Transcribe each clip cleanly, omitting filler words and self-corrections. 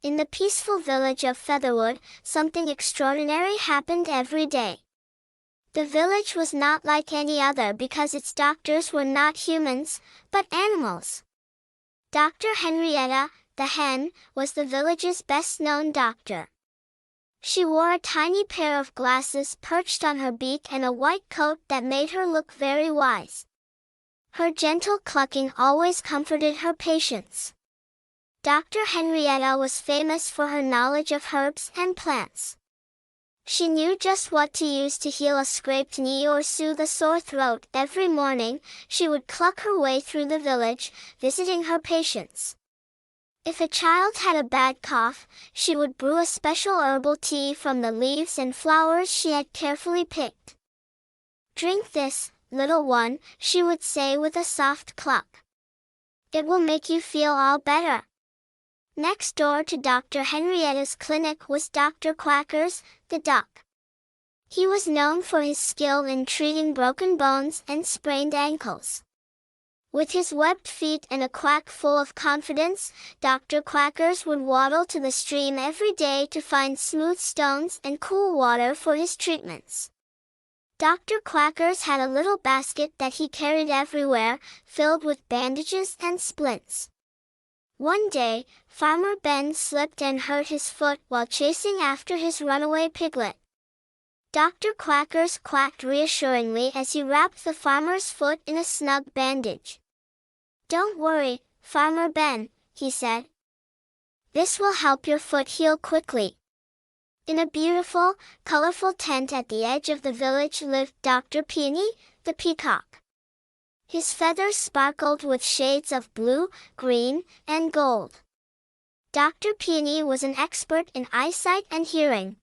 In the peaceful village of Featherwood, something extraordinary happened every day. The village was not like any other because its doctors were not humans, but animals. Dr. Henrietta, the Hen, was the village's best-known doctor. She wore a tiny pair of glasses perched on her beak and a white coat that made her look very wise. Her gentle clucking always comforted her patients. Dr. Henrietta was famous for her knowledge of herbs and plants. She knew just what to use to heal a scraped knee or soothe a sore throat. Every morning, she would cluck her way through the village, visiting her patients. If a child had a bad cough, she would brew a special herbal tea from the leaves and flowers she had carefully picked. "Drink this, little one," she would say with a soft cluck. "It will make you feel all better." Next door to Dr. Henrietta's clinic was Dr. Quackers the Duck. He was known for his skill in treating broken bones and sprained ankles. With his webbed feet and a quack full of confidence, Dr. Quackers would waddle to the stream every day to find smooth stones and cool water for his treatments. Dr. Quackers had a little basket that he carried everywhere, filled with bandages and splints. One day, Farmer Ben slipped and hurt his foot while chasing after his runaway piglet. Dr. Quackers quacked reassuringly as he wrapped the farmer's foot in a snug bandage. "Don't worry, Farmer Ben," he said. "This will help your foot heal quickly." In a beautiful, colorful tent at the edge of the village lived Dr. Peony the Peacock. His feathers sparkled with shades of blue, green, and gold. Dr. Peony was an expert in eyesight and hearing.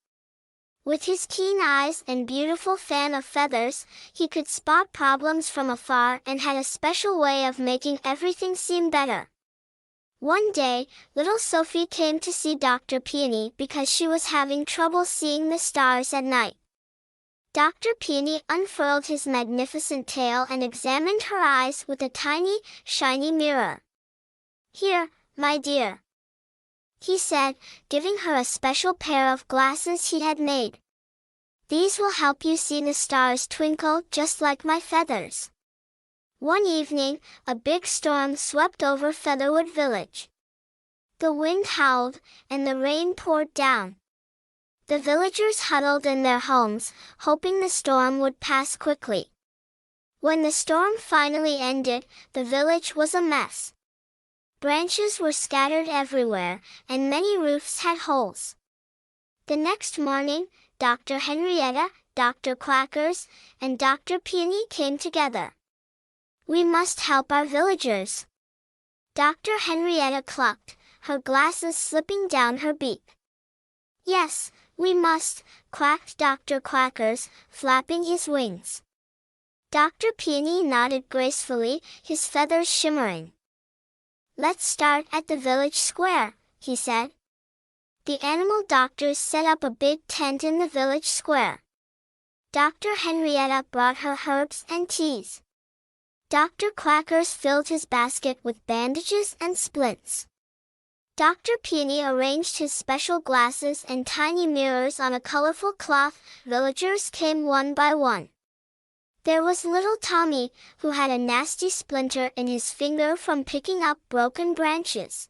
With his keen eyes and beautiful fan of feathers, he could spot problems from afar and had a special way of making everything seem better. One day, little Sophie came to see Dr. Peony because she was having trouble seeing the stars at night. Dr. Peony unfurled his magnificent tail and examined her eyes with a tiny, shiny mirror. "Here, my dear," he said, giving her a special pair of glasses he had made. "These will help you see the stars twinkle just like my feathers." One evening, a big storm swept over Featherwood village. The wind howled, and the rain poured down. The villagers huddled in their homes, hoping the storm would pass quickly. When the storm finally ended, the village was a mess. Branches were scattered everywhere, and many roofs had holes. The next morning, Dr. Henrietta, Dr. Quackers, and Dr. Peony came together. "We must help our villagers." Dr. Henrietta clucked, her glasses slipping down her beak. "Yes, we must," quacked Dr. Quackers, flapping his wings. Dr. Peony nodded gracefully, his feathers shimmering. "Let's start at the village square," he said. The animal doctors set up a big tent in the village square. Dr. Henrietta brought her herbs and teas. Dr. Quackers filled his basket with bandages and splints. Dr. Peony arranged his special glasses and tiny mirrors on a colorful cloth. Villagers came one by one. There was little Tommy, who had a nasty splinter in his finger from picking up broken branches.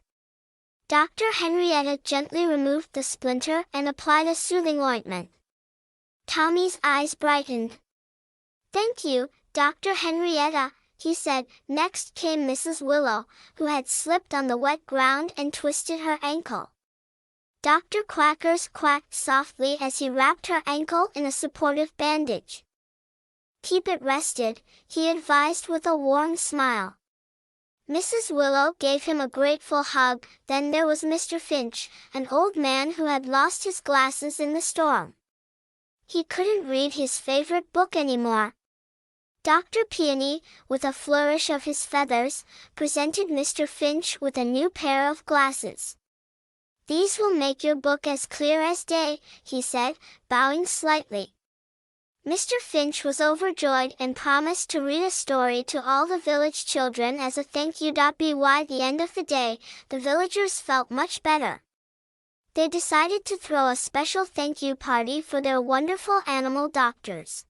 Dr. Henrietta gently removed the splinter and applied a soothing ointment. Tommy's eyes brightened. "Thank you, Dr. Henrietta," he said. Next came Mrs. Willow, who had slipped on the wet ground and twisted her ankle. Dr. Quackers quacked softly as he wrapped her ankle in a supportive bandage. "Keep it rested," he advised with a warm smile. Mrs. Willow gave him a grateful hug. Then there was Mr. Finch, an old man who had lost his glasses in the storm. He couldn't read his favorite book anymore. Dr. Peony, with a flourish of his feathers, presented Mr. Finch with a new pair of glasses. "These will make your book as clear as day," he said, bowing slightly. Mr. Finch was overjoyed and promised to read a story to all the village children as a thank you. By the end of the day, the villagers felt much better. They decided to throw a special thank you party for their wonderful animal doctors.